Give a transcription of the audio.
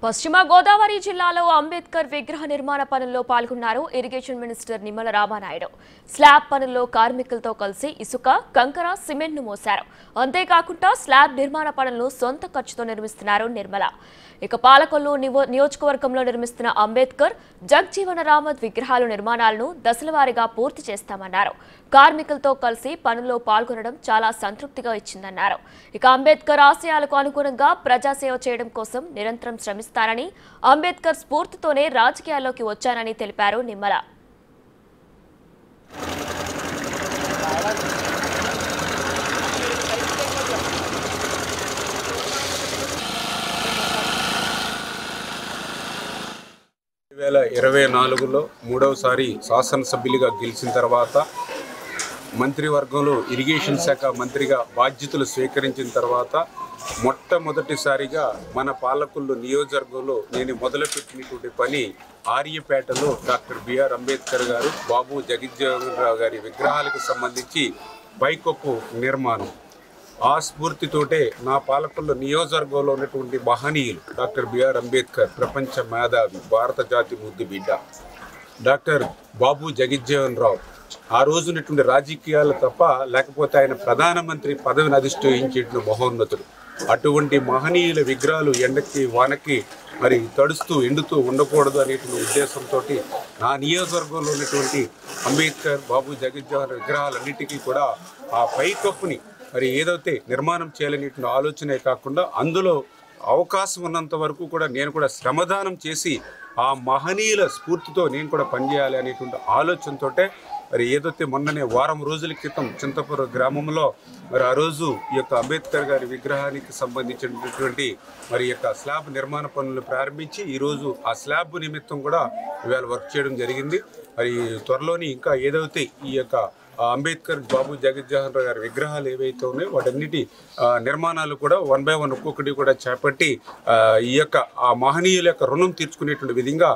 పశ్చిమ గోదావరి జిల్లాలో అంబేద్కర్ విగ్రహ నిర్మాణ పనుల్లో పాల్గొన్నారు irrigation minister Nimmala Ramanaidu. Slab పనుల్లో కార్మికులతో కలిసి ఇసుక, కంకర, సిమెంట్ను మోశారు. అంతేకాకుండా స్లాబ్ నిర్మాణ పనులను సొంత ఖర్చుతో నిర్మిస్తున్నారు నిర్మల. ఇక పాలకొల్లు నియోజకవర్గంలో నిర్మిస్తున్న అంబేద్కర్, జగ్జీవన రామత్ విగ్రహాల నిర్మాణాలను దశలవారీగా పూర్తి చేస్తామన్నారు. కార్మికులతో కలిసి పనుల్లో పాల్గొనడం చాలా సంతృప్తిగా ఇచ్చిందన్నారు. ఇక అంబేద్కర్ ఆశయాలకు అనుగుణంగా ప్రజాసేవ చేయడం కోసం నిరంతరం శ్రమిస్తారని, అంబేద్కర్ స్ఫూర్తితోనే రాజకీయాల్లోకి వచ్చానని తెలిపారు నిమ్మల. మూడవసారి శాసనసభ్యులుగా గెలిచిన తర్వాత మంత్రివర్గంలో ఇరిగేషన్ శాఖ మంత్రిగా బాధ్యతలు స్వీకరించిన తర్వాత మొట్టమొదటిసారిగా మన పాలకొల్లు నియోజకవర్గంలో నేను మొదలుపెట్టినటువంటి పని ఆర్యపేటలో డాక్టర్ బిఆర్ అంబేద్కర్ గారు, బాబు జగజ్జీవనరావు గారి విగ్రహాలకు సంబంధించి పైకప్పు నిర్మాణం. ఆ స్ఫూర్తితోటే నా పాలకొల్లు నియోజకవర్గంలో ఉన్నటువంటి మహనీయులు డాక్టర్ బిఆర్ అంబేద్కర్, ప్రపంచ మేధావి, భారత జాతి ముద్దు బిడ్డ డాక్టర్ బాబు జగజ్జీవనరావు, ఆ రోజునటువంటి రాజకీయాలు తప్ప లేకపోతే ఆయన ప్రధానమంత్రి పదవిని అధిష్ఠించేటువంటి మహోన్నతుడు. అటువంటి మహనీయుల విగ్రహాలు ఎండకి వానకి మరి తడుస్తూ ఎండుతూ ఉండకూడదు అనేటువంటి ఉద్దేశంతో నా నియోజకవర్గంలో ఉన్నటువంటి అంబేద్కర్, బాబు జగజ్జీవన్ విగ్రహాలన్నిటికీ కూడా ఆ పైకప్పుని మరి ఏదైతే నిర్మాణం చేయాలనేటువంటి ఆలోచనే కాకుండా అందులో అవకాశం ఉన్నంత వరకు కూడా నేను కూడా శ్రమదానం చేసి ఆ మహనీయుల స్ఫూర్తితో నేను కూడా పనిచేయాలి అనేటువంటి ఆలోచనతో మరి ఏదైతే మొన్ననే వారం రోజుల క్రితం చింతపురం గ్రామంలో మరి ఆ రోజు ఈ యొక్క అంబేద్కర్ గారి విగ్రహానికి సంబంధించినటువంటి మరి యొక్క స్లాబ్ నిర్మాణ పనులు ప్రారంభించి ఈరోజు ఆ స్లాబ్ నిమిత్తం కూడా ఇవాళ వర్క్ చేయడం జరిగింది. మరి త్వరలోని ఇంకా ఏదైతే ఈ యొక్క అంబేద్కర్, బాబు జగజ్జీవనరావు గారి విగ్రహాలు ఏవైతే ఉన్నాయో వాటన్నిటి నిర్మాణాలు కూడా 1 by 1 ఒక్కొక్కటి కూడా చేపట్టి ఈ యొక్క ఆ మహనీయుల యొక్క రుణం తీర్చుకునేటువంటి విధంగా